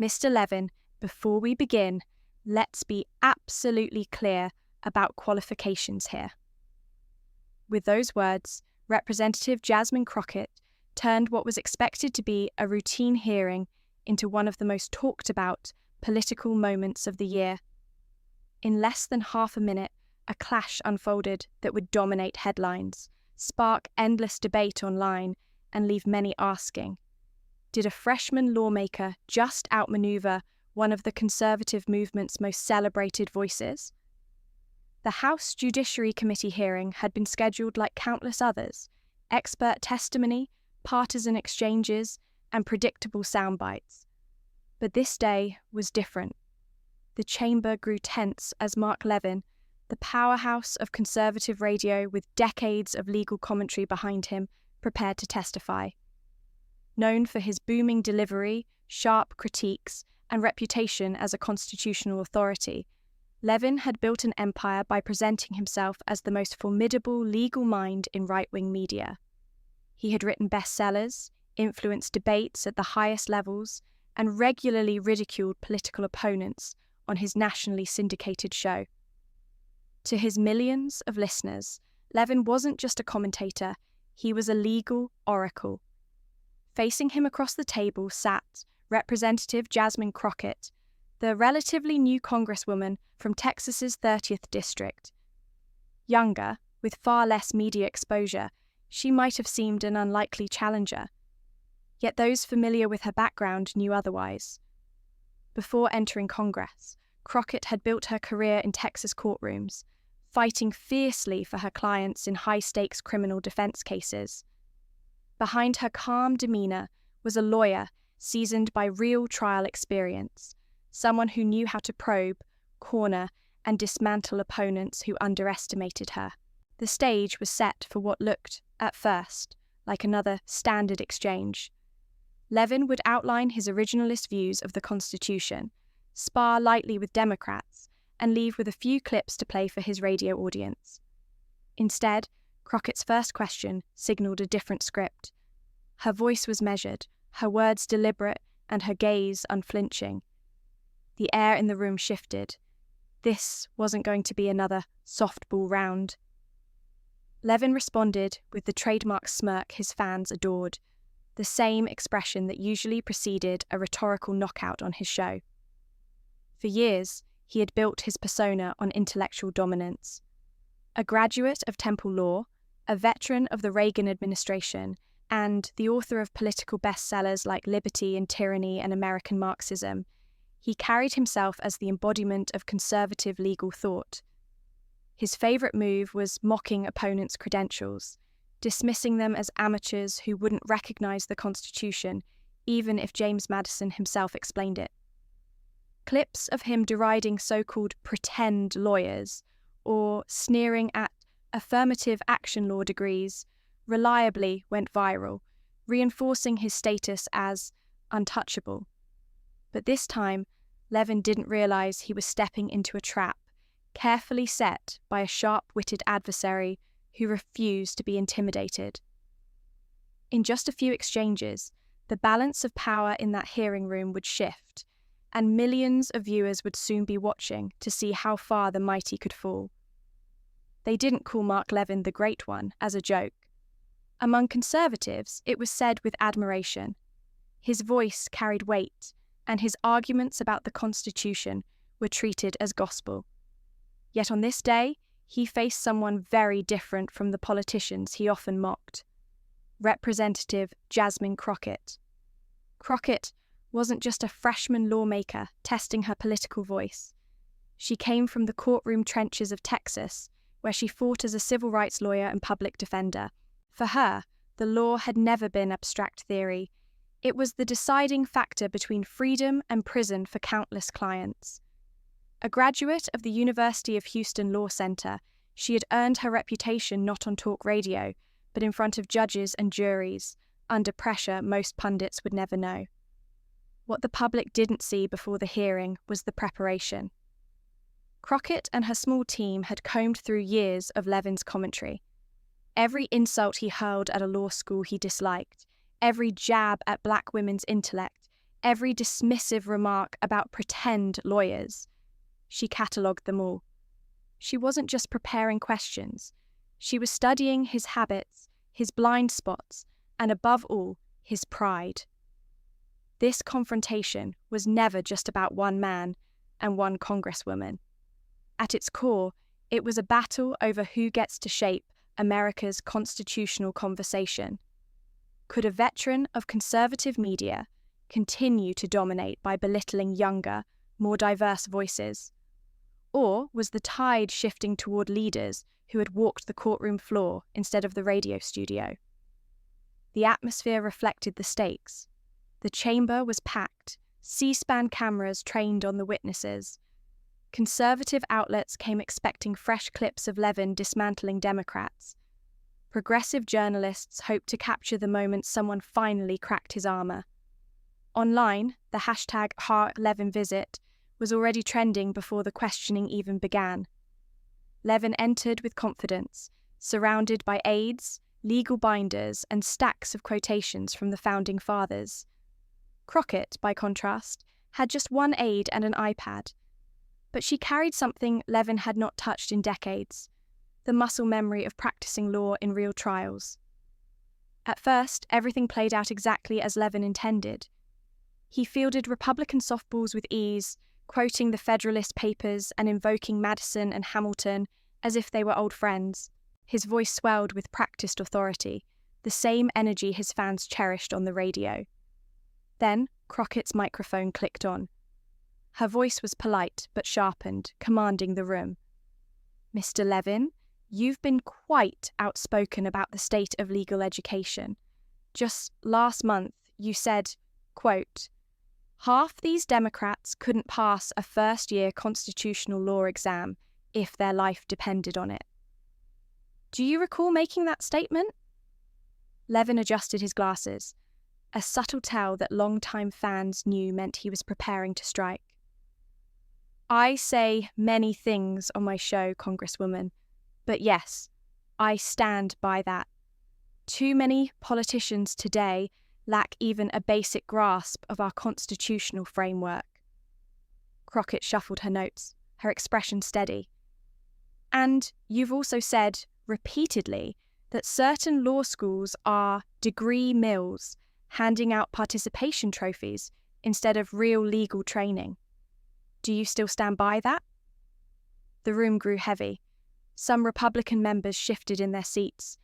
Mr. Levin, before we begin, let's be absolutely clear about qualifications here. With those words, Representative Jasmine Crockett turned what was expected to be a routine hearing into one of the most talked about political moments of the year. In less than half a minute, a clash unfolded that would dominate headlines, spark endless debate online, and leave many asking, did a freshman lawmaker just outmaneuver one of the conservative movement's most celebrated voices? The House Judiciary Committee hearing had been scheduled like countless others: expert testimony, partisan exchanges, and predictable soundbites. But this day was different. The chamber grew tense as Mark Levin, the powerhouse of conservative radio with decades of legal commentary behind him, prepared to testify. Known for his booming delivery, sharp critiques, and reputation as a constitutional authority, Levin had built an empire by presenting himself as the most formidable legal mind in right-wing media. He had written bestsellers, influenced debates at the highest levels, and regularly ridiculed political opponents on his nationally syndicated show. To his millions of listeners, Levin wasn't just a commentator, he was a legal oracle. Facing him across the table sat Representative Jasmine Crockett, the relatively new congresswoman from Texas's 30th District. Younger, with far less media exposure, she might have seemed an unlikely challenger. Yet those familiar with her background knew otherwise. Before entering Congress, Crockett had built her career in Texas courtrooms, fighting fiercely for her clients in high-stakes criminal defense cases. Behind her calm demeanor was a lawyer seasoned by real trial experience, someone who knew how to probe, corner, and dismantle opponents who underestimated her. The stage was set for what looked, at first, like another standard exchange. Levin would outline his originalist views of the Constitution, spar lightly with Democrats, and leave with a few clips to play for his radio audience. Instead, Crockett's first question signaled a different script. Her voice was measured, her words deliberate, and her gaze unflinching. The air in the room shifted. This wasn't going to be another softball round. Levin responded with the trademark smirk his fans adored, the same expression that usually preceded a rhetorical knockout on his show. For years, he had built his persona on intellectual dominance. A graduate of Temple Law, a veteran of the Reagan administration, and the author of political bestsellers like Liberty and Tyranny and American Marxism, he carried himself as the embodiment of conservative legal thought. His favourite move was mocking opponents' credentials, dismissing them as amateurs who wouldn't recognise the Constitution, even if James Madison himself explained it. Clips of him deriding so-called pretend lawyers, or sneering at affirmative action law degrees, reliably went viral, reinforcing his status as untouchable. But this time, Levin didn't realise he was stepping into a trap, carefully set by a sharp-witted adversary who refused to be intimidated. In just a few exchanges, the balance of power in that hearing room would shift, and millions of viewers would soon be watching to see how far the mighty could fall. They didn't call Mark Levin the Great One as a joke. Among conservatives, it was said with admiration. His voice carried weight, and his arguments about the Constitution were treated as gospel. Yet on this day, he faced someone very different from the politicians he often mocked. Representative Jasmine Crockett. Crockett wasn't just a freshman lawmaker testing her political voice. She came from the courtroom trenches of Texas, where she fought as a civil rights lawyer and public defender. For her, the law had never been abstract theory. It was the deciding factor between freedom and prison for countless clients. A graduate of the University of Houston Law Center, she had earned her reputation not on talk radio, but in front of judges and juries, under pressure most pundits would never know. What the public didn't see before the hearing was the preparation. Crockett and her small team had combed through years of Levin's commentary. Every insult he hurled at a law school he disliked, every jab at black women's intellect, every dismissive remark about pretend lawyers. She catalogued them all. She wasn't just preparing questions. She was studying his habits, his blind spots, and above all, his pride. This confrontation was never just about one man and one congresswoman. At its core, it was a battle over who gets to shape America's constitutional conversation. Could a veteran of conservative media continue to dominate by belittling younger, more diverse voices? Or was the tide shifting toward leaders who had walked the courtroom floor instead of the radio studio? The atmosphere reflected the stakes. The chamber was packed, C-SPAN cameras trained on the witnesses. Conservative outlets came expecting fresh clips of Levin dismantling Democrats. Progressive journalists hoped to capture the moment someone finally cracked his armor. Online, the hashtag #LevinVisit was already trending before the questioning even began. Levin entered with confidence, surrounded by aides, legal binders, and stacks of quotations from the Founding Fathers. Crockett, by contrast, had just one aide and an iPad. But she carried something Levin had not touched in decades, the muscle memory of practicing law in real trials. At first, everything played out exactly as Levin intended. He fielded Republican softballs with ease, quoting the Federalist Papers and invoking Madison and Hamilton as if they were old friends. His voice swelled with practiced authority, the same energy his fans cherished on the radio. Then, Crockett's microphone clicked on. Her voice was polite but sharpened, commanding the room. "Mr. Levin, you've been quite outspoken about the state of legal education. Just last month, you said, quote, 'Half these Democrats couldn't pass a first-year constitutional law exam if their life depended on it.' Do you recall making that statement?" Levin adjusted his glasses, a subtle tell that longtime fans knew meant he was preparing to strike. "I say many things on my show, Congresswoman, but yes, I stand by that. Too many politicians today lack even a basic grasp of our constitutional framework." Crockett shuffled her notes, her expression steady. "And you've also said, repeatedly, that certain law schools are degree mills, handing out participation trophies instead of real legal training. Do you still stand by that?" The room grew heavy. Some Republican members shifted in their seats.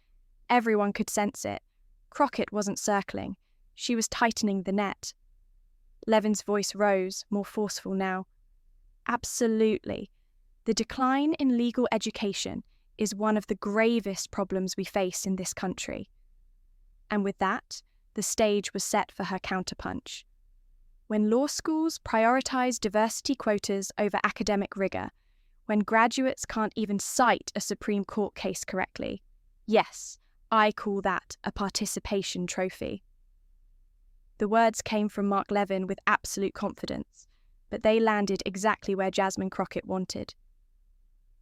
Everyone could sense it. Crockett wasn't circling. She was tightening the net. Levin's voice rose, more forceful now. "Absolutely. The decline in legal education is one of the gravest problems we face in this country." And with that, the stage was set for her counterpunch. When law schools prioritize diversity quotas over academic rigor, when graduates can't even cite a Supreme Court case correctly, yes, I call that a participation trophy. The words came from Mark Levin with absolute confidence, but they landed exactly where Jasmine Crockett wanted.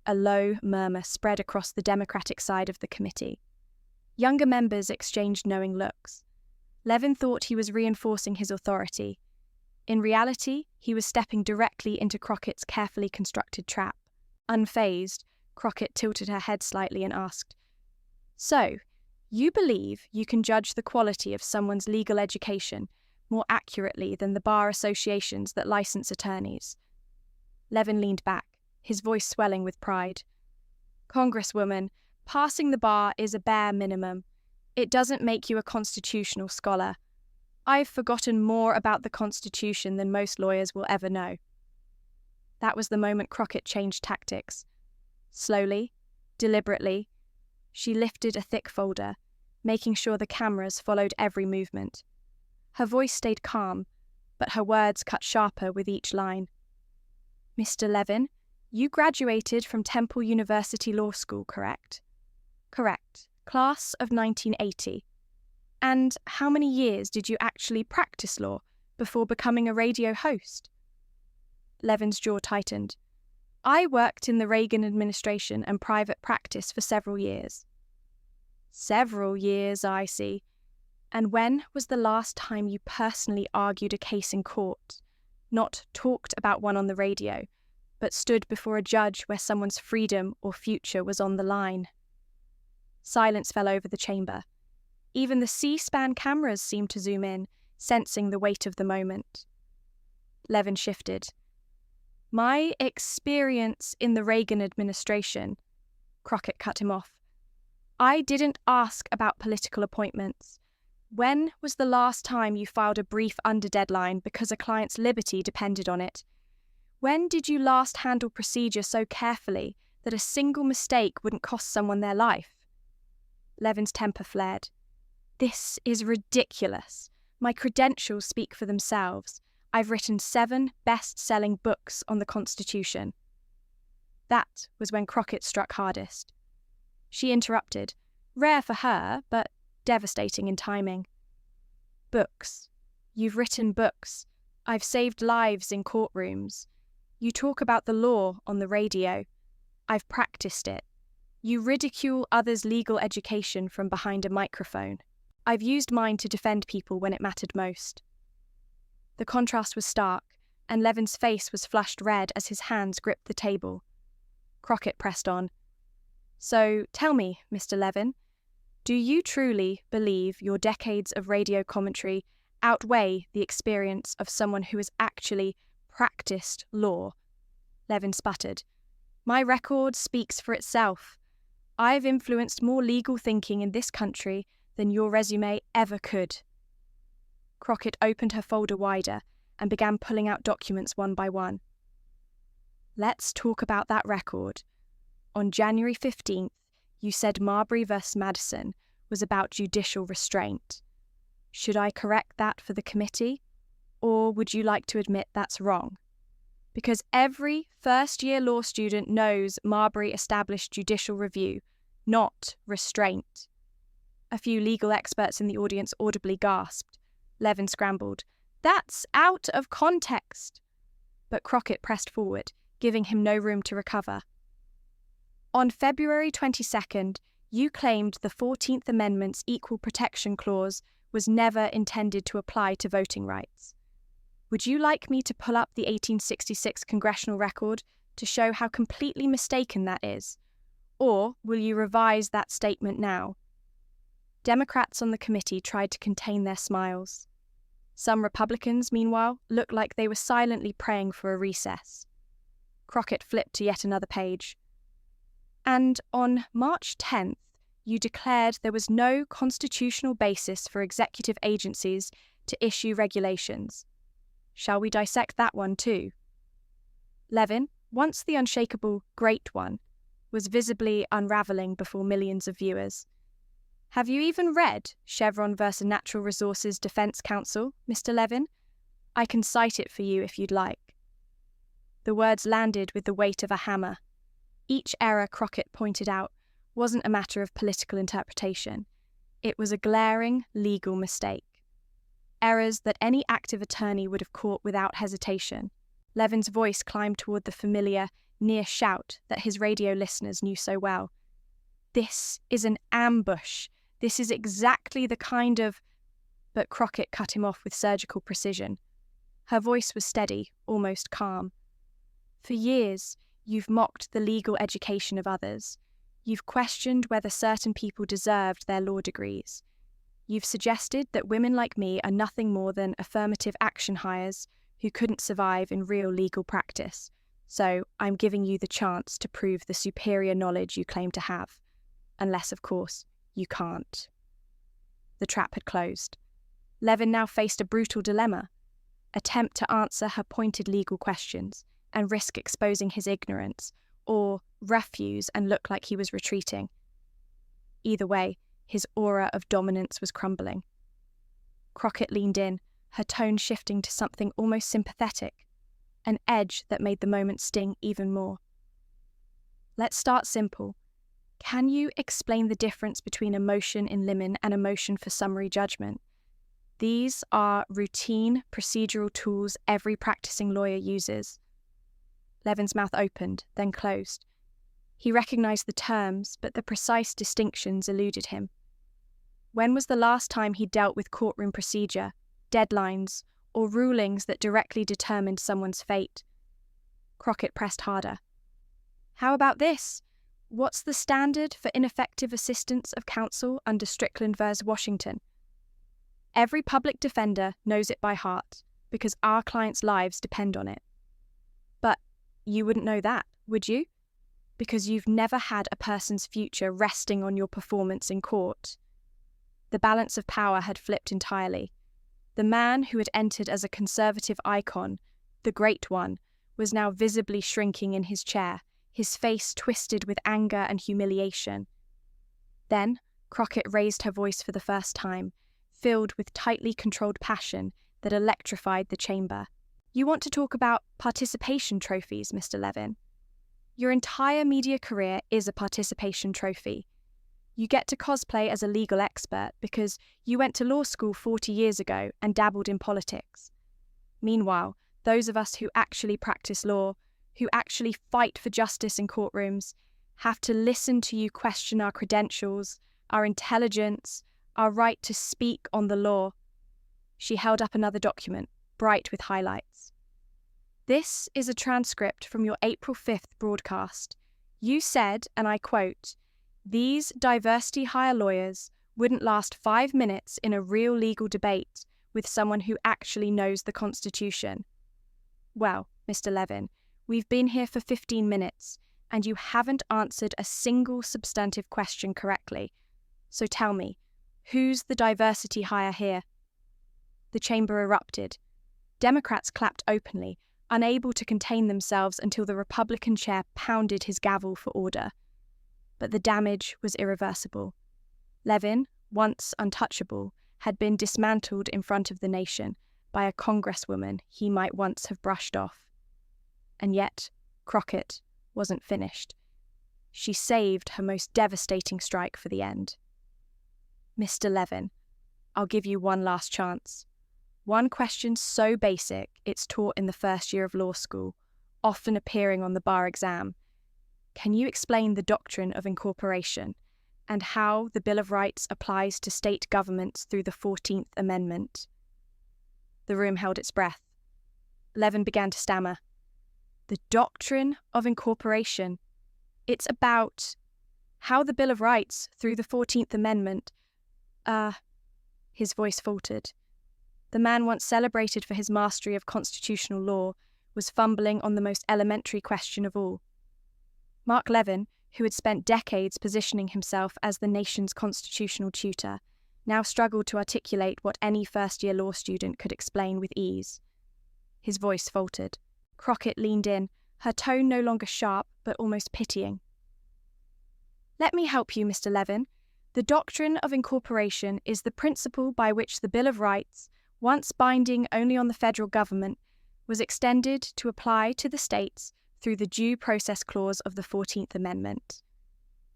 A low murmur spread across the Democratic side of the committee. Younger members exchanged knowing looks. Levin thought he was reinforcing his authority. In reality, he was stepping directly into Crockett's carefully constructed trap. Unfazed, Crockett tilted her head slightly and asked, "So, you believe you can judge the quality of someone's legal education more accurately than the bar associations that license attorneys?" Levin leaned back, his voice swelling with pride. "Congresswoman, passing the bar is a bare minimum. It doesn't make you a constitutional scholar. I've forgotten more about the Constitution than most lawyers will ever know." That was the moment Crockett changed tactics. Slowly, deliberately, she lifted a thick folder, making sure the cameras followed every movement. Her voice stayed calm, but her words cut sharper with each line. "Mr. Levin, you graduated from Temple University Law School, correct?" "Correct. Class of 1980. And how many years did you actually practice law before becoming a radio host?" Levin's jaw tightened. "I worked in the Reagan administration and private practice for several years." "Several years, I see. And when was the last time you personally argued a case in court, not talked about one on the radio, but stood before a judge where someone's freedom or future was on the line? Silence fell over the chamber. Even the C-SPAN cameras seemed to zoom in, sensing the weight of the moment. Levin shifted. My experience in the Reagan administration. Crockett cut him off. I didn't ask about political appointments. When was the last time you filed a brief under deadline because a client's liberty depended on it? When did you last handle procedure so carefully that a single mistake wouldn't cost someone their life? Levin's temper flared. This is ridiculous. My credentials speak for themselves. I've written 7 best-selling books on the Constitution. That was when Crockett struck hardest. She interrupted, rare for her, but devastating in timing. Books. You've written books. I've saved lives in courtrooms. You talk about the law on the radio. I've practiced it. You ridicule others' legal education from behind a microphone. I've used mine to defend people when it mattered most. The contrast was stark, and Levin's face was flushed red as his hands gripped the table. Crockett pressed on. So, tell me, Mr. Levin, do you truly believe your decades of radio commentary outweigh the experience of someone who has actually practiced law? Levin sputtered. My record speaks for itself. I've influenced more legal thinking in this country than your resume ever could. Crockett opened her folder wider and began pulling out documents one by one. Let's talk about that record. On January 15th, you said Marbury v. Madison was about judicial restraint. Should I correct that for the committee? Or would you like to admit that's wrong? Because every first-year law student knows Marbury established judicial review, not restraint. A few legal experts in the audience audibly gasped. Levin scrambled. That's out of context. But Crockett pressed forward, giving him no room to recover. On February 22nd, you claimed the 14th Amendment's Equal Protection Clause was never intended to apply to voting rights. Would you like me to pull up the 1866 congressional record to show how completely mistaken that is? Or will you revise that statement now? Democrats on the committee tried to contain their smiles. Some Republicans, meanwhile, looked like they were silently praying for a recess. Crockett flipped to yet another page. And on March 10th, you declared there was no constitutional basis for executive agencies to issue regulations. Shall we dissect that one too? Levin, once the unshakable Great One, was visibly unravelling before millions of viewers. Have you even read Chevron v. Natural Resources Defense Council, Mr. Levin? I can cite it for you if you'd like. The words landed with the weight of a hammer. Each error Crockett pointed out wasn't a matter of political interpretation. It was a glaring legal mistake. Errors that any active attorney would have caught without hesitation. Levin's voice climbed toward the familiar, near shout that his radio listeners knew so well. This is an ambush. This is exactly the kind of... But Crockett cut him off with surgical precision. Her voice was steady, almost calm. For years, you've mocked the legal education of others. You've questioned whether certain people deserved their law degrees. You've suggested that women like me are nothing more than affirmative action hires who couldn't survive in real legal practice. So I'm giving you the chance to prove the superior knowledge you claim to have. Unless, of course, you can't. The trap had closed. Levin now faced a brutal dilemma. Attempt to answer her pointed legal questions and risk exposing his ignorance, or refuse and look like he was retreating. Either way, his aura of dominance was crumbling. Crockett leaned in, her tone shifting to something almost sympathetic, an edge that made the moment sting even more. Let's start simple. Can you explain the difference between a motion in limine and a motion for summary judgment? These are routine procedural tools every practicing lawyer uses. Levin's mouth opened, then closed. He recognized the terms, but the precise distinctions eluded him. When was the last time he dealt with courtroom procedure, deadlines, or rulings that directly determined someone's fate? Crockett pressed harder. How about this? What's the standard for ineffective assistance of counsel under Strickland v. Washington? Every public defender knows it by heart because our clients' lives depend on it. But you wouldn't know that, would you? Because you've never had a person's future resting on your performance in court. The balance of power had flipped entirely. The man who had entered as a conservative icon, the Great One, was now visibly shrinking in his chair, his face twisted with anger and humiliation. Then Crockett raised her voice for the first time, filled with tightly controlled passion that electrified the chamber. You want to talk about participation trophies, Mr. Levin? Your entire media career is a participation trophy. You get to cosplay as a legal expert because you went to law school 40 years ago and dabbled in politics. Meanwhile, those of us who actually practice law, who actually fight for justice in courtrooms, have to listen to you question our credentials, our intelligence, our right to speak on the law. She held up another document, bright with highlights. This is a transcript from your April 5th broadcast. You said, and I quote, "These diversity hire lawyers wouldn't last 5 minutes in a real legal debate with someone who actually knows the Constitution." Well, Mr. Levin, we've been here for 15 minutes, and you haven't answered a single substantive question correctly. So tell me, who's the diversity hire here? The chamber erupted. Democrats clapped openly, unable to contain themselves until the Republican chair pounded his gavel for order. But the damage was irreversible. Levin, once untouchable, had been dismantled in front of the nation by a congresswoman he might once have brushed off. And yet, Crockett wasn't finished. She saved her most devastating strike for the end. Mr. Levin, I'll give you one last chance. One question so basic it's taught in the first year of law school, often appearing on the bar exam. Can you explain the doctrine of incorporation and how the Bill of Rights applies to state governments through the 14th Amendment? The room held its breath. Levin began to stammer. The doctrine of incorporation. It's about how the Bill of Rights through the 14th Amendment. His voice faltered. The man once celebrated for his mastery of constitutional law was fumbling on the most elementary question of all. Mark Levin, who had spent decades positioning himself as the nation's constitutional tutor, now struggled to articulate what any first-year law student could explain with ease. His voice faltered. Crockett leaned in, her tone no longer sharp but almost pitying. Let me help you, Mr. Levin. The doctrine of incorporation is the principle by which the Bill of Rights, once binding only on the federal government, was extended to apply to the states through the Due Process Clause of the 14th Amendment.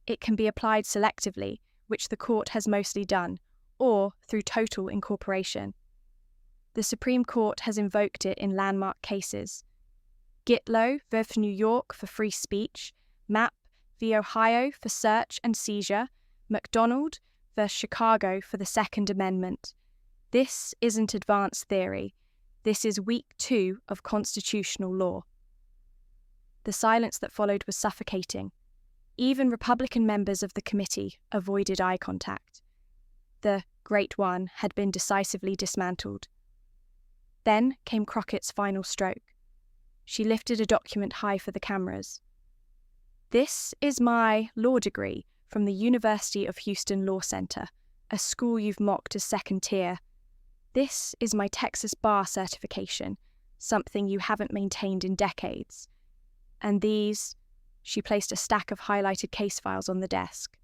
It can be applied selectively, which the court has mostly done, or through total incorporation. The Supreme Court has invoked it in landmark cases. Gitlow v. New York for free speech, Mapp v. Ohio for search and seizure, McDonald v. Chicago for the Second Amendment. This isn't advanced theory. This is week 2 of constitutional law. The silence that followed was suffocating. Even Republican members of the committee avoided eye contact. The Great One had been decisively dismantled. Then came Crockett's final stroke. She lifted a document high for the cameras. This is my law degree from the University of Houston Law Center, a school you've mocked as second tier. This is my Texas bar certification, something you haven't maintained in decades. And these, she placed a stack of highlighted case files on the desk,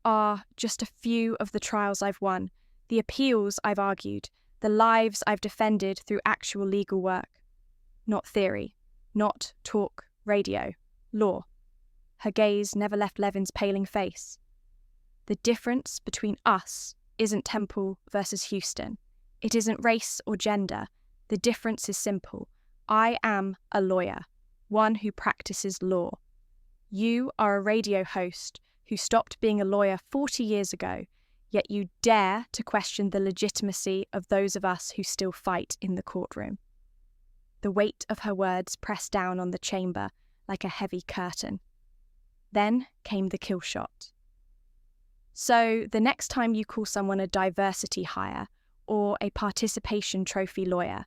are just a few of the trials I've won, the appeals I've argued, the lives I've defended through actual legal work. Not theory, not talk radio, law. Her gaze never left Levin's paling face. The difference between us isn't Temple versus Houston. It isn't race or gender. The difference is simple. I am a lawyer, one who practices law. You are a radio host who stopped being a lawyer 40 years ago, yet you dare to question the legitimacy of those of us who still fight in the courtroom. The weight of her words pressed down on the chamber like a heavy curtain. Then came the kill shot. So, the next time you call someone a diversity hire or a participation trophy lawyer,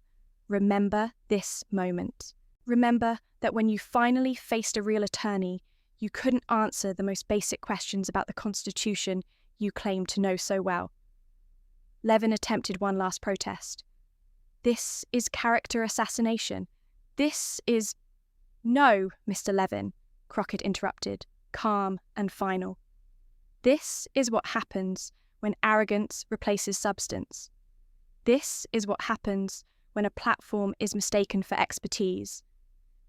remember this moment. Remember that when you finally faced a real attorney, you couldn't answer the most basic questions about the Constitution you claim to know so well. Levin attempted one last protest. This is character assassination. This is... No, Mr. Levin, Crockett interrupted, calm and final. This is what happens when arrogance replaces substance. This is what happens when a platform is mistaken for expertise.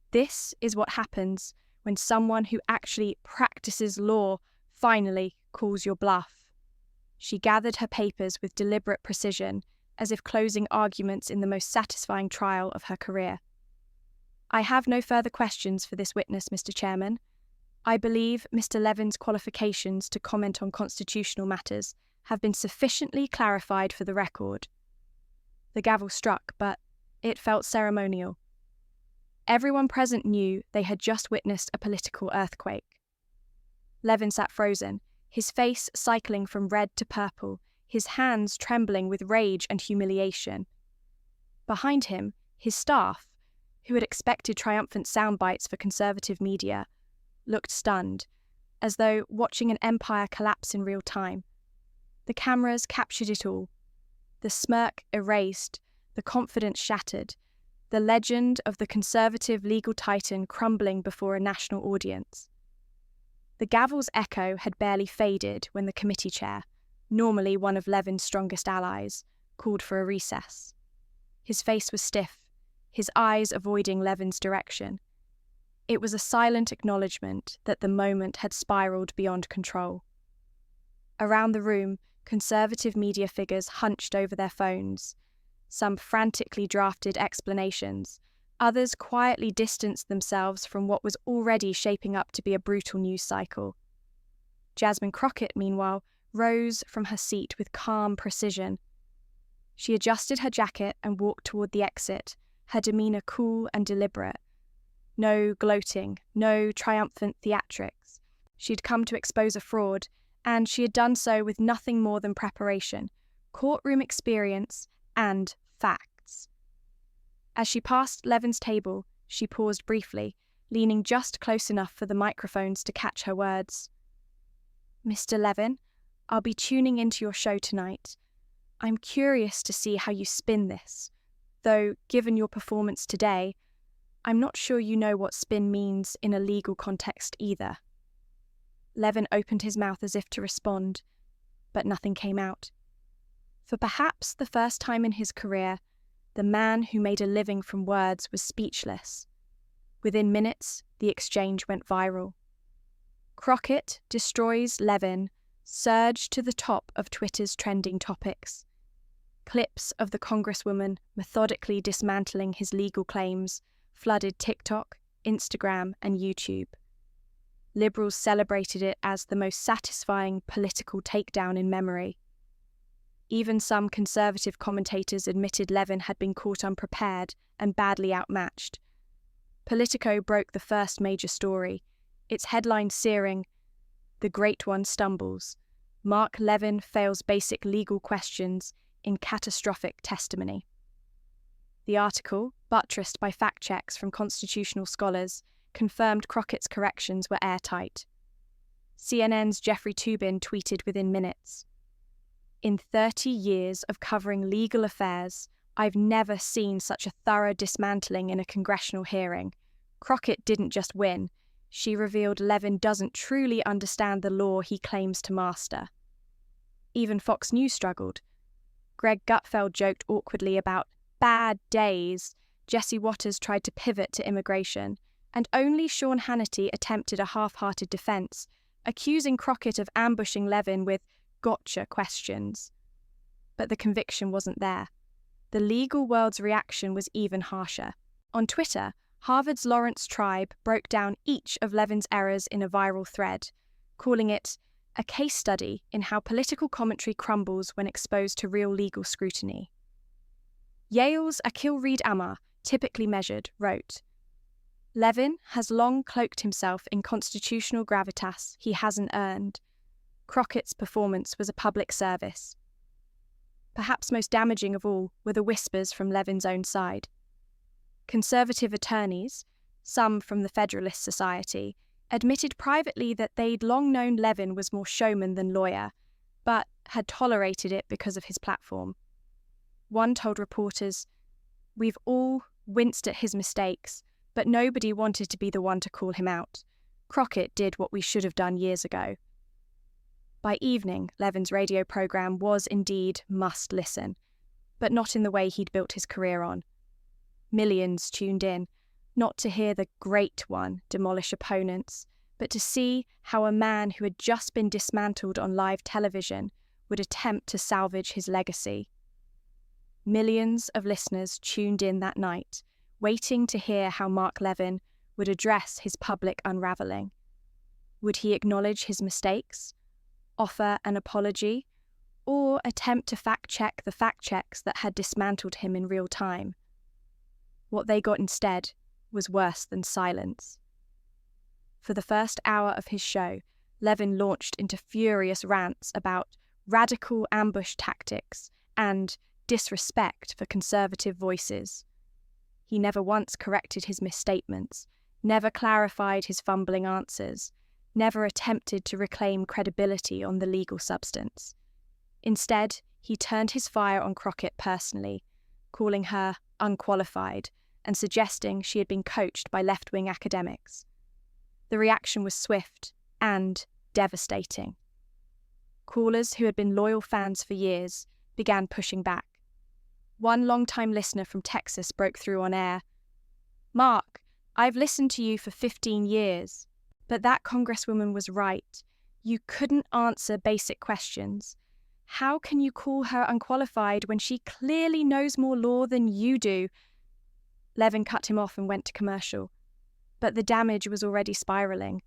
This is what happens when someone who actually practices law finally calls your bluff. She gathered her papers with deliberate precision, as if closing arguments in the most satisfying trial of her career. I have no further questions for this witness, Mr. Chairman. I believe Mr. Levin's qualifications to comment on constitutional matters have been sufficiently clarified for the record. The gavel struck, but it felt ceremonial. Everyone present knew they had just witnessed a political earthquake. Levin sat frozen, his face cycling from red to purple, his hands trembling with rage and humiliation. Behind him, his staff, who had expected triumphant soundbites for conservative media, looked stunned, as though watching an empire collapse in real time. The cameras captured it all. The smirk erased, the confidence shattered, the legend of the conservative legal titan crumbling before a national audience. The gavel's echo had barely faded when the committee chair, normally one of Levin's strongest allies, called for a recess. His face was stiff, his eyes avoiding Levin's direction. It was a silent acknowledgement that the moment had spiraled beyond control. Around the room, conservative media figures hunched over their phones, some frantically drafted explanations, others quietly distanced themselves from what was already shaping up to be a brutal news cycle. Jasmine Crockett, meanwhile, rose from her seat with calm precision. She adjusted her jacket and walked toward the exit, her demeanour cool and deliberate. No gloating, no triumphant theatrics. She had come to expose a fraud, and she had done so with nothing more than preparation, courtroom experience, and facts. As she passed Levin's table, she paused briefly, leaning just close enough for the microphones to catch her words. Mr. Levin, I'll be tuning into your show tonight. I'm curious to see how you spin this, though, given your performance today, I'm not sure you know what spin means in a legal context either. Levin opened his mouth as if to respond, but nothing came out. For perhaps the first time in his career, the man who made a living from words was speechless. Within minutes, the exchange went viral. Crockett destroys Levin surged to the top of Twitter's trending topics. Clips of the Congresswoman methodically dismantling his legal claims flooded TikTok, Instagram, and YouTube. Liberals celebrated it as the most satisfying political takedown in memory. Even some conservative commentators admitted Levin had been caught unprepared and badly outmatched. Politico broke the first major story, its headline searing, "The Great One Stumbles. Mark Levin fails basic legal questions in catastrophic testimony." The article, buttressed by fact checks from constitutional scholars, confirmed Crockett's corrections were airtight. CNN's Jeffrey Toobin tweeted within minutes, "In 30 years of covering legal affairs, I've never seen such a thorough dismantling in a congressional hearing. Crockett didn't just win, she revealed Levin doesn't truly understand the law he claims to master." Even Fox News struggled. Greg Gutfeld joked awkwardly about bad days. Jesse Watters tried to pivot to immigration, and only Sean Hannity attempted a half-hearted defense, accusing Crockett of ambushing Levin with gotcha questions. But the conviction wasn't there. The legal world's reaction was even harsher. On Twitter, Harvard's Lawrence Tribe broke down each of Levin's errors in a viral thread, calling it a case study in how political commentary crumbles when exposed to real legal scrutiny. Yale's Akil Reed Amar, typically measured, wrote, "Levin has long cloaked himself in constitutional gravitas he hasn't earned. Crockett's performance was a public service." Perhaps most damaging of all were the whispers from Levin's own side. Conservative attorneys, some from the Federalist Society, admitted privately that they'd long known Levin was more showman than lawyer, but had tolerated it because of his platform. One told reporters, "We've all winced at his mistakes, but nobody wanted to be the one to call him out. Crockett did what we should have done years ago." By evening, Levin's radio program was indeed must listen, but not in the way he'd built his career on. Millions tuned in, not to hear the great one demolish opponents, but to see how a man who had just been dismantled on live television would attempt to salvage his legacy. Millions of listeners tuned in that night, waiting to hear how Mark Levin would address his public unravelling. Would he acknowledge his mistakes, offer an apology, or attempt to fact-check the fact-checks that had dismantled him in real time? What they got instead was worse than silence. For the first hour of his show, Levin launched into furious rants about radical ambush tactics and disrespect for conservative voices. He never once corrected his misstatements, never clarified his fumbling answers, never attempted to reclaim credibility on the legal substance. Instead, he turned his fire on Crockett personally, calling her unqualified and suggesting she had been coached by left-wing academics. The reaction was swift and devastating. Callers who had been loyal fans for years began pushing back. One long-time listener from Texas broke through on air. "Mark, I've listened to you for 15 years, but that congresswoman was right. You couldn't answer basic questions. How can you call her unqualified when she clearly knows more law than you do?" Levin cut him off and went to commercial. But the damage was already spiraling.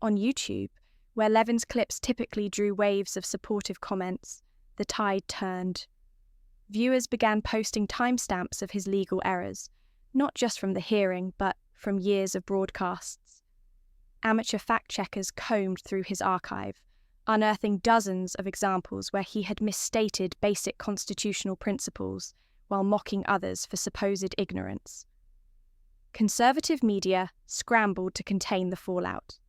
On YouTube, where Levin's clips typically drew waves of supportive comments, the tide turned. Viewers began posting timestamps of his legal errors, not just from the hearing, but from years of broadcasts. Amateur fact-checkers combed through his archive, unearthing dozens of examples where he had misstated basic constitutional principles while mocking others for supposed ignorance. Conservative media scrambled to contain the fallout.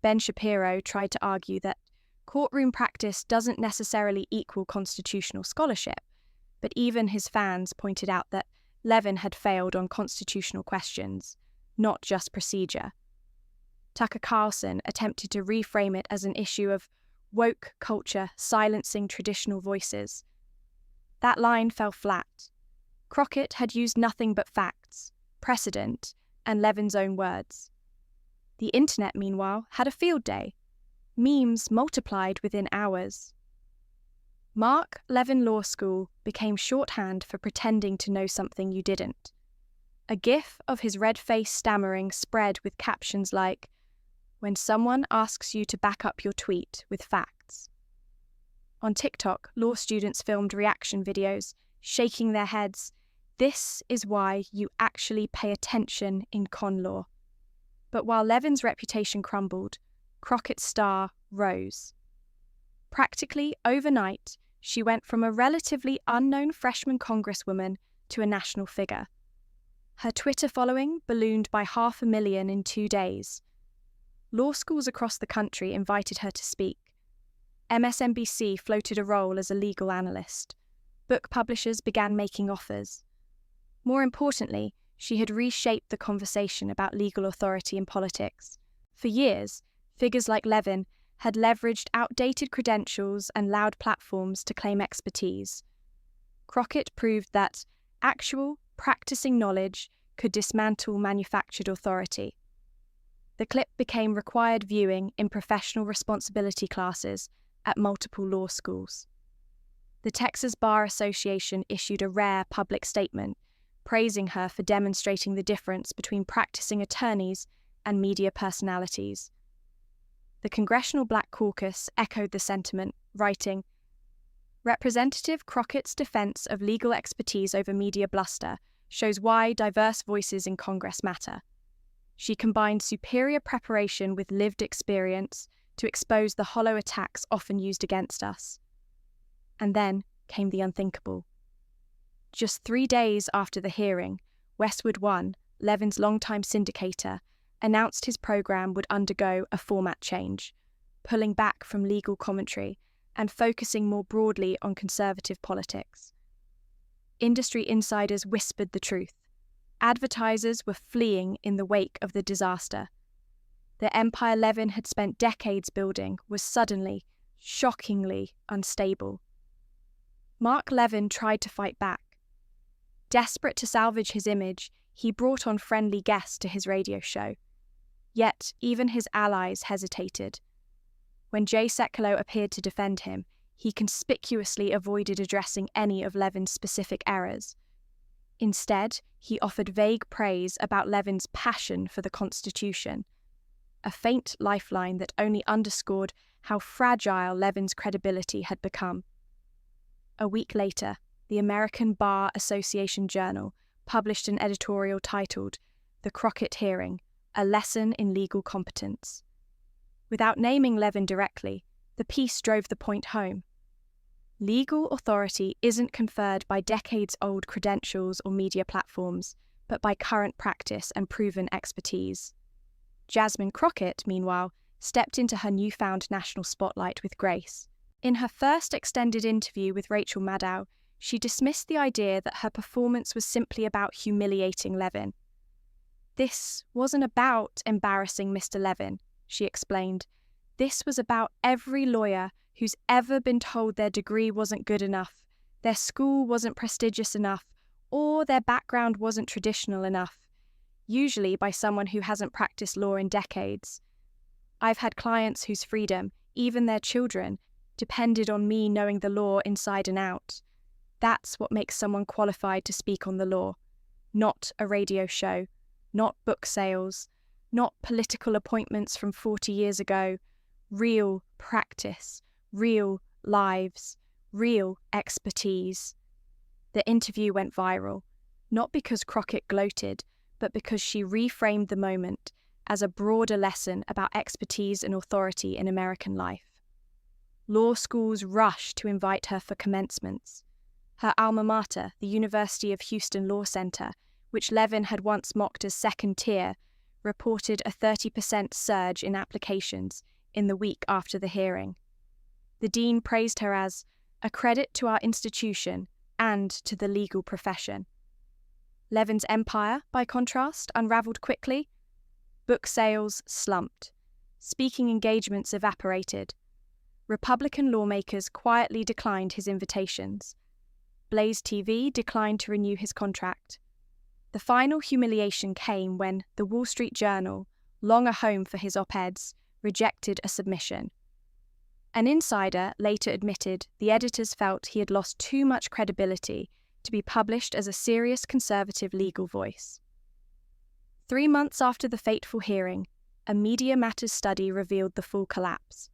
Ben Shapiro tried to argue that courtroom practice doesn't necessarily equal constitutional scholarship, but even his fans pointed out that Levin had failed on constitutional questions, not just procedure. Tucker Carlson attempted to reframe it as an issue of woke culture silencing traditional voices. That line fell flat. Crockett had used nothing but facts, precedent, and Levin's own words. The internet, meanwhile, had a field day. Memes multiplied within hours. Mark Levin Law School became shorthand for pretending to know something you didn't. A gif of his red-faced stammering spread with captions like, "When someone asks you to back up your tweet with facts." On TikTok, law students filmed reaction videos, shaking their heads. This is why you actually pay attention in con law. But while Levin's reputation crumbled, Crockett's star rose. Practically overnight, she went from a relatively unknown freshman congresswoman to a national figure. Her Twitter following ballooned by 500,000 in 2 days. Law schools across the country invited her to speak. MSNBC floated a role as a legal analyst. Book publishers began making offers. More importantly, she had reshaped the conversation about legal authority in politics. For years, figures like Levin had leveraged outdated credentials and loud platforms to claim expertise. Crockett proved that actual, practicing knowledge could dismantle manufactured authority. The clip became required viewing in professional responsibility classes at multiple law schools. The Texas Bar Association issued a rare public statement praising her for demonstrating the difference between practicing attorneys and media personalities. The Congressional Black Caucus echoed the sentiment, writing, "Representative Crockett's defense of legal expertise over media bluster shows why diverse voices in Congress matter. She combined superior preparation with lived experience to expose the hollow attacks often used against us." And then came the unthinkable. Just 3 days after the hearing, Westwood One, Levin's longtime syndicator, announced his program would undergo a format change, pulling back from legal commentary and focusing more broadly on conservative politics. Industry insiders whispered the truth. Advertisers were fleeing in the wake of the disaster. The empire Levin had spent decades building was suddenly, shockingly unstable. Mark Levin tried to fight back. Desperate to salvage his image, he brought on friendly guests to his radio show. Yet even his allies hesitated. When Jay Sekulow appeared to defend him, he conspicuously avoided addressing any of Levin's specific errors. Instead, he offered vague praise about Levin's passion for the Constitution, a faint lifeline that only underscored how fragile Levin's credibility had become. A week later, the American Bar Association Journal published an editorial titled "The Crockett Hearing: A Lesson in Legal Competence." Without naming Levin directly, the piece drove the point home. Legal authority isn't conferred by decades-old credentials or media platforms, but by current practice and proven expertise. Jasmine Crockett, meanwhile, stepped into her newfound national spotlight with grace. In her first extended interview with Rachel Maddow, she dismissed the idea that her performance was simply about humiliating Levin. "This wasn't about embarrassing Mr. Levin," she explained. "This was about every lawyer who's ever been told their degree wasn't good enough, their school wasn't prestigious enough, or their background wasn't traditional enough, usually by someone who hasn't practiced law in decades. I've had clients whose freedom, even their children, depended on me knowing the law inside and out. That's what makes someone qualified to speak on the law. Not a radio show, not book sales, not political appointments from 40 years ago. Real practice, real lives, real expertise." The interview went viral, not because Crockett gloated, but because she reframed the moment as a broader lesson about expertise and authority in American life. Law schools rushed to invite her for commencements. Her alma mater, the University of Houston Law Center, which Levin had once mocked as second tier, reported a 30% surge in applications in the week after the hearing. The dean praised her as a credit to our institution and to the legal profession. Levin's empire, by contrast, unraveled quickly. Book sales slumped. Speaking engagements evaporated. Republican lawmakers quietly declined his invitations. Blaze TV declined to renew his contract. The final humiliation came when the Wall Street Journal, long a home for his op-eds, rejected a submission. An insider later admitted the editors felt he had lost too much credibility to be published as a serious conservative legal voice. 3 months after the fateful hearing, a Media Matters study revealed the full collapse.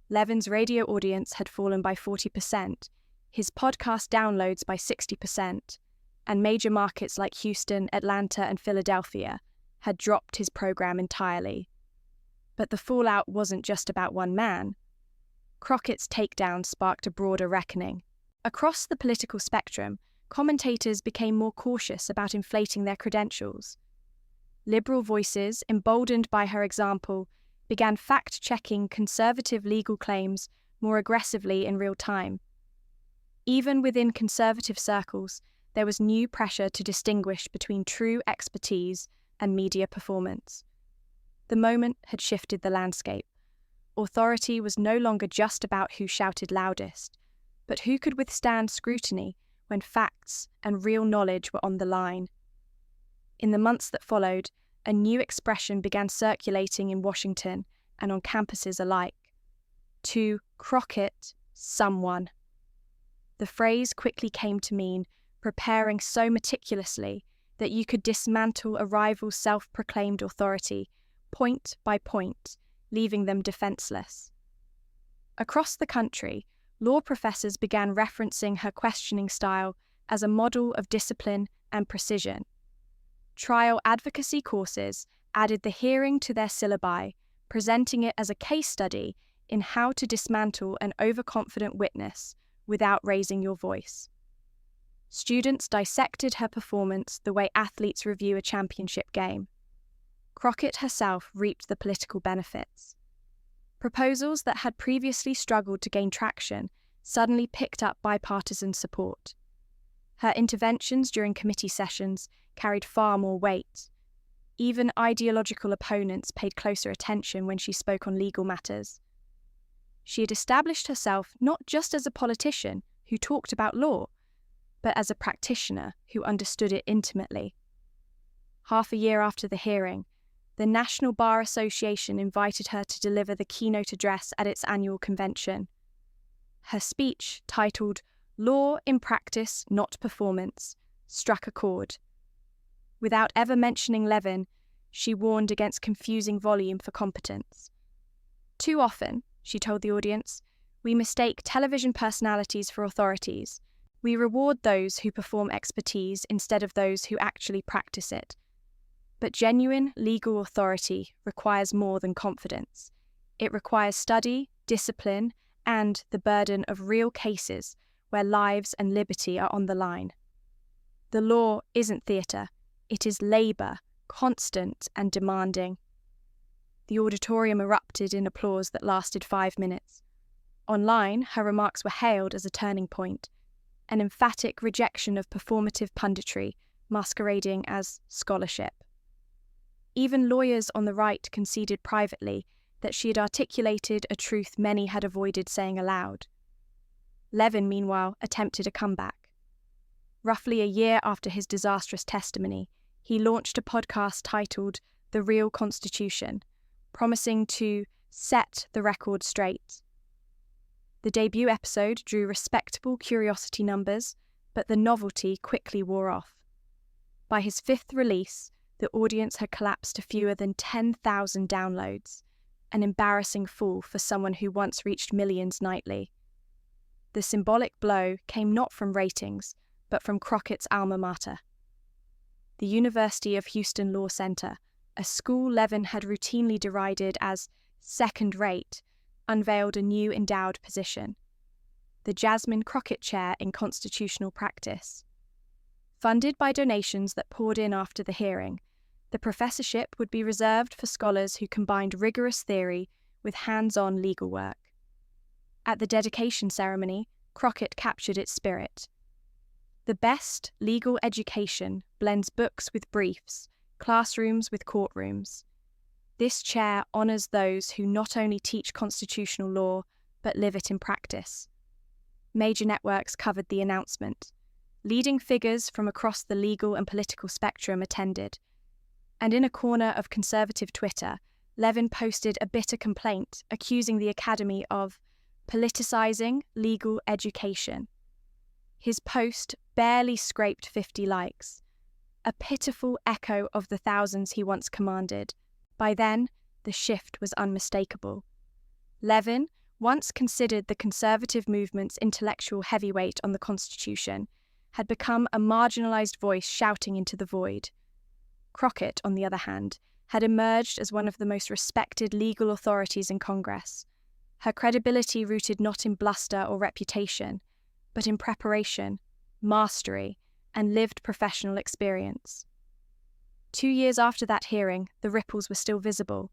Levin's radio audience had fallen by 40%, his podcast downloads by 60%, and major markets like Houston, Atlanta, and Philadelphia had dropped his program entirely. But the fallout wasn't just about one man. Crockett's takedown sparked a broader reckoning. Across the political spectrum, commentators became more cautious about inflating their credentials. Liberal voices, emboldened by her example, began fact-checking conservative legal claims more aggressively in real time. Even within conservative circles, there was new pressure to distinguish between true expertise and media performance. The moment had shifted the landscape. Authority was no longer just about who shouted loudest, but who could withstand scrutiny when facts and real knowledge were on the line. In the months that followed, a new expression began circulating in Washington and on campuses alike. To Crockett, someone. The phrase quickly came to mean preparing so meticulously that you could dismantle a rival's self-proclaimed authority, point by point, leaving them defenseless. Across the country, law professors began referencing her questioning style as a model of discipline and precision. Trial advocacy courses added the hearing to their syllabi, presenting it as a case study in how to dismantle an overconfident witness without raising your voice. Students dissected her performance the way athletes review a championship game. Crockett herself reaped the political benefits. Proposals that had previously struggled to gain traction suddenly picked up bipartisan support. Her interventions during committee sessions carried far more weight. Even ideological opponents paid closer attention when she spoke on legal matters. She had established herself not just as a politician who talked about law, but as a practitioner who understood it intimately. Half a year after the hearing, the National Bar Association invited her to deliver the keynote address at its annual convention. Her speech, titled "Law in Practice, Not Performance," struck a chord. Without ever mentioning Levin, she warned against confusing volume for competence. Too often, she told the audience, we mistake television personalities for authorities. We reward those who perform expertise instead of those who actually practice it. But genuine legal authority requires more than confidence. It requires study, discipline, and the burden of real cases where lives and liberty are on the line. The law isn't theatre, it is labour, constant and demanding. The auditorium erupted in applause that lasted 5 minutes. Online, her remarks were hailed as a turning point, an emphatic rejection of performative punditry masquerading as scholarship. Even lawyers on the right conceded privately that she had articulated a truth many had avoided saying aloud. Levin, meanwhile, attempted a comeback. Roughly a year after his disastrous testimony, he launched a podcast titled The Real Constitution, promising to set the record straight. The debut episode drew respectable curiosity numbers, but the novelty quickly wore off. By his 5th release, the audience had collapsed to fewer than 10,000 downloads, an embarrassing fall for someone who once reached millions nightly. The symbolic blow came not from ratings, but from Crockett's alma mater. The University of Houston Law Center, a school Levin had routinely derided as second-rate, unveiled a new endowed position, the Jasmine Crockett Chair in Constitutional Practice. Funded by donations that poured in after the hearing, the professorship would be reserved for scholars who combined rigorous theory with hands-on legal work. At the dedication ceremony, Crockett captured its spirit. The best legal education blends books with briefs, classrooms with courtrooms. This chair honours those who not only teach constitutional law, but live it in practice. Major networks covered the announcement. Leading figures from across the legal and political spectrum attended. And in a corner of conservative Twitter, Levin posted a bitter complaint accusing the Academy of politicising legal education. His post barely scraped 50 likes, a pitiful echo of the thousands he once commanded. By then, the shift was unmistakable. Levin, once considered the conservative movement's intellectual heavyweight on the Constitution, had become a marginalised voice shouting into the void. Crockett, on the other hand, had emerged as one of the most respected legal authorities in Congress. Her credibility rooted not in bluster or reputation, but in preparation, mastery, and lived professional experience. 2 years after that hearing, the ripples were still visible.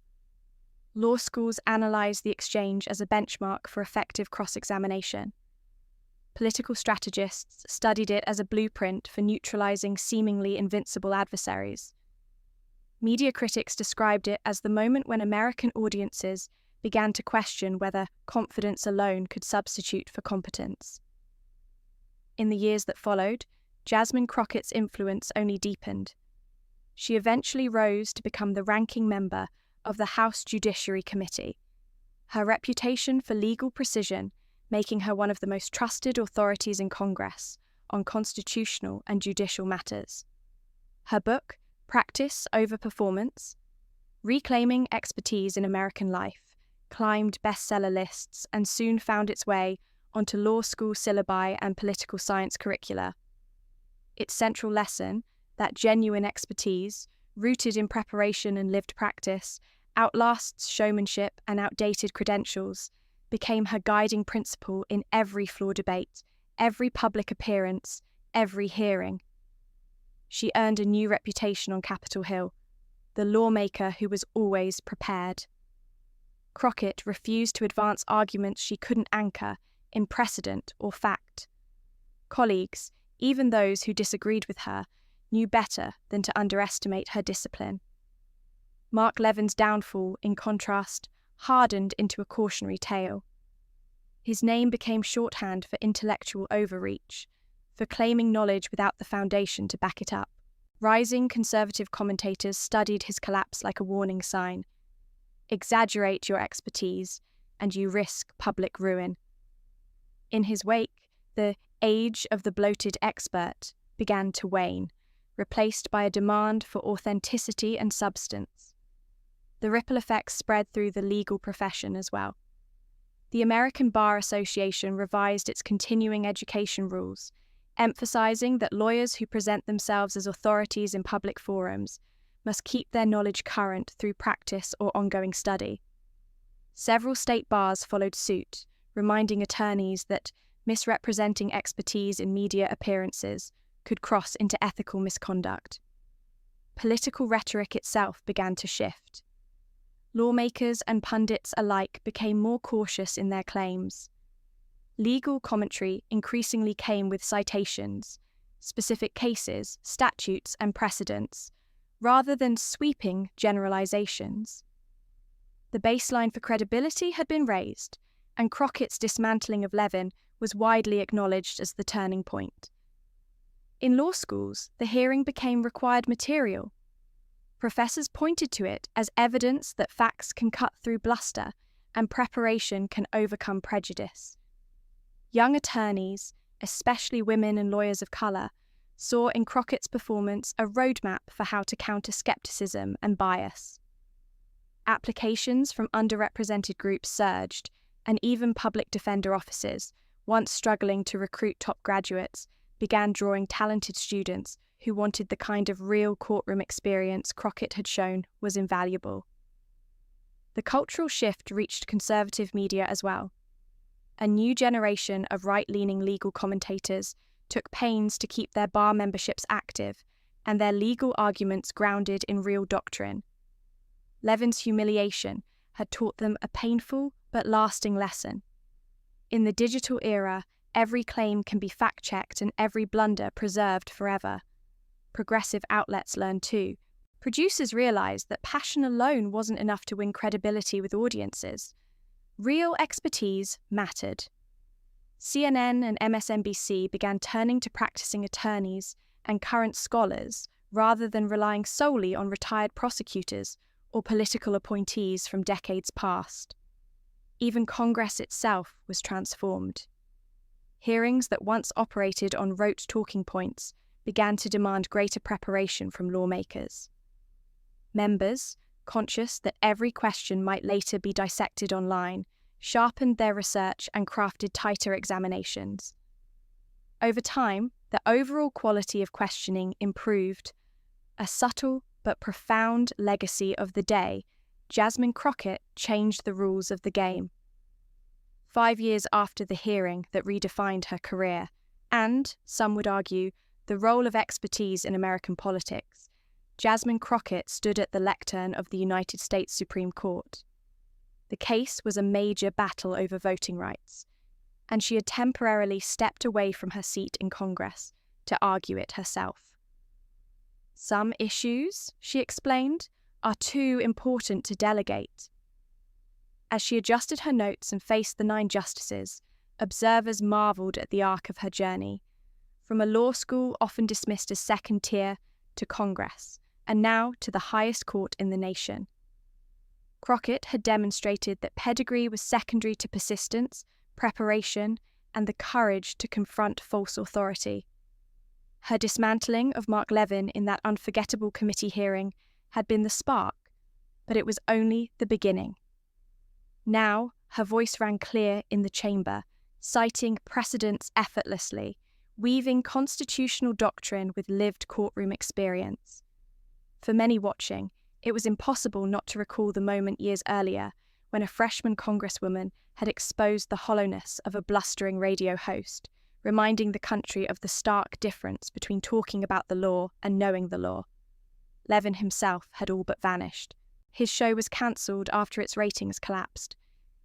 Law schools analysed the exchange as a benchmark for effective cross-examination. Political strategists studied it as a blueprint for neutralising seemingly invincible adversaries. Media critics described it as the moment when American audiences began to question whether confidence alone could substitute for competence. In the years that followed, Jasmine Crockett's influence only deepened. She eventually rose to become the ranking member of the House Judiciary Committee, her reputation for legal precision making her one of the most trusted authorities in Congress on constitutional and judicial matters. Her book, Practice Over Performance, Reclaiming Expertise in American Life, climbed bestseller lists, and soon found its way onto law school syllabi and political science curricula. Its central lesson, that genuine expertise, rooted in preparation and lived practice, outlasts showmanship and outdated credentials, became her guiding principle in every floor debate, every public appearance, every hearing. She earned a new reputation on Capitol Hill, the lawmaker who was always prepared. Crockett refused to advance arguments she couldn't anchor in precedent or fact. Colleagues, even those who disagreed with her, knew better than to underestimate her discipline. Mark Levin's downfall, in contrast, hardened into a cautionary tale. His name became shorthand for intellectual overreach, for claiming knowledge without the foundation to back it up. Rising conservative commentators studied his collapse like a warning sign. Exaggerate your expertise, and you risk public ruin. In his wake, the age of the bloated expert began to wane, replaced by a demand for authenticity and substance. The ripple effects spread through the legal profession as well. The American Bar Association revised its continuing education rules, emphasizing that lawyers who present themselves as authorities in public forums must keep their knowledge current through practice or ongoing study. Several state bars followed suit, reminding attorneys that misrepresenting expertise in media appearances could cross into ethical misconduct. Political rhetoric itself began to shift. Lawmakers and pundits alike became more cautious in their claims. Legal commentary increasingly came with citations, specific cases, statutes, and precedents, rather than sweeping generalizations. The baseline for credibility had been raised, and Crockett's dismantling of Levin was widely acknowledged as the turning point. In law schools, the hearing became required material. Professors pointed to it as evidence that facts can cut through bluster and preparation can overcome prejudice. Young attorneys, especially women and lawyers of color, saw in Crockett's performance a roadmap for how to counter skepticism and bias. Applications from underrepresented groups surged, and even public defender offices, once struggling to recruit top graduates, began drawing talented students who wanted the kind of real courtroom experience Crockett had shown was invaluable. The cultural shift reached conservative media as well. A new generation of right-leaning legal commentators took pains to keep their bar memberships active and their legal arguments grounded in real doctrine. Levin's humiliation had taught them a painful but lasting lesson. In the digital era, every claim can be fact-checked and every blunder preserved forever. Progressive outlets learned too. Producers realized that passion alone wasn't enough to win credibility with audiences. Real expertise mattered. CNN and MSNBC began turning to practicing attorneys and current scholars rather than relying solely on retired prosecutors or political appointees from decades past. Even Congress itself was transformed. Hearings that once operated on rote talking points began to demand greater preparation from lawmakers. Members, conscious that every question might later be dissected online, sharpened their research and crafted tighter examinations. Over time, the overall quality of questioning improved. A subtle but profound legacy of the day, Jasmine Crockett changed the rules of the game. 5 years after the hearing that redefined her career, and, some would argue, the role of expertise in American politics, Jasmine Crockett stood at the lectern of the United States Supreme Court. The case was a major battle over voting rights, and she had temporarily stepped away from her seat in Congress to argue it herself. Some issues, she explained, are too important to delegate. As she adjusted her notes and faced the 9 justices, observers marveled at the arc of her journey, from a law school often dismissed as second tier to Congress, and now to the highest court in the nation. Crockett had demonstrated that pedigree was secondary to persistence, preparation, and the courage to confront false authority. Her dismantling of Mark Levin in that unforgettable committee hearing had been the spark, but it was only the beginning. Now, her voice rang clear in the chamber, citing precedents effortlessly, weaving constitutional doctrine with lived courtroom experience. For many watching, it was impossible not to recall the moment years earlier when a freshman congresswoman had exposed the hollowness of a blustering radio host, reminding the country of the stark difference between talking about the law and knowing the law. Levin himself had all but vanished. His show was cancelled after its ratings collapsed.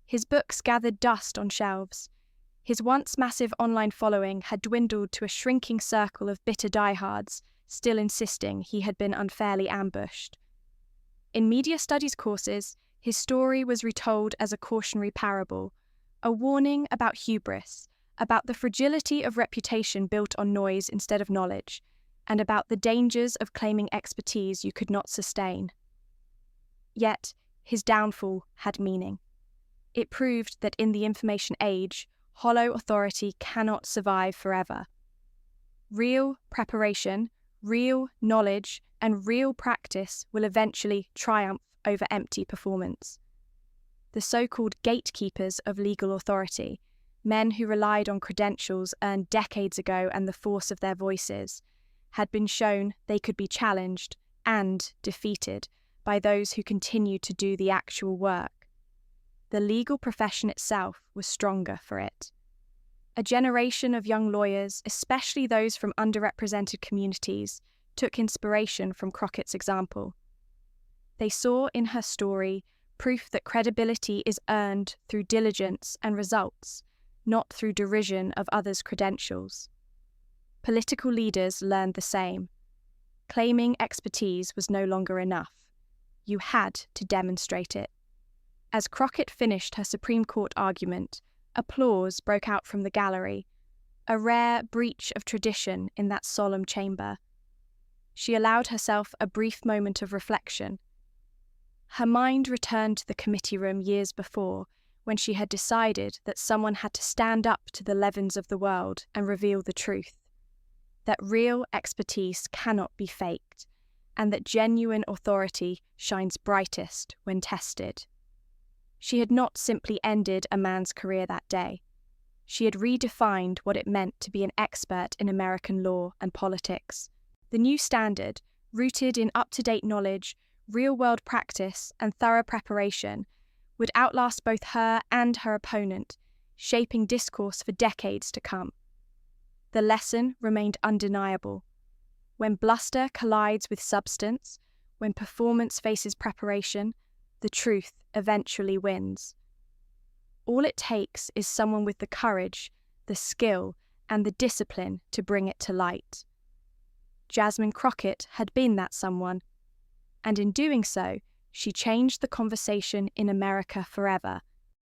His books gathered dust on shelves. His once massive online following had dwindled to a shrinking circle of bitter diehards, still insisting he had been unfairly ambushed. In media studies courses, his story was retold as a cautionary parable, a warning about hubris, about the fragility of reputation built on noise instead of knowledge, and about the dangers of claiming expertise you could not sustain. Yet, his downfall had meaning. It proved that in the information age, hollow authority cannot survive forever. Real preparation, real knowledge, and real practice will eventually triumph over empty performance. The so-called gatekeepers of legal authority, men who relied on credentials earned decades ago and the force of their voices, had been shown they could be challenged and defeated by those who continued to do the actual work. The legal profession itself was stronger for it. A generation of young lawyers, especially those from underrepresented communities, took inspiration from Crockett's example. They saw in her story proof that credibility is earned through diligence and results, not through derision of others' credentials. Political leaders learned the same. Claiming expertise was no longer enough. You had to demonstrate it. As Crockett finished her Supreme Court argument, applause broke out from the gallery, a rare breach of tradition in that solemn chamber. She allowed herself a brief moment of reflection. Her mind returned to the committee room years before, when she had decided that someone had to stand up to the Levins of the world and reveal the truth, that real expertise cannot be faked, and that genuine authority shines brightest when tested. She had not simply ended a man's career that day. She had redefined what it meant to be an expert in American law and politics. The new standard, rooted in up-to-date knowledge, real-world practice, and thorough preparation, would outlast both her and her opponent, shaping discourse for decades to come. The lesson remained undeniable. When bluster collides with substance, when performance faces preparation, the truth eventually wins. All it takes is someone with the courage, the skill, and the discipline to bring it to light. Jasmine Crockett had been that someone, and in doing so, she changed the conversation in America forever,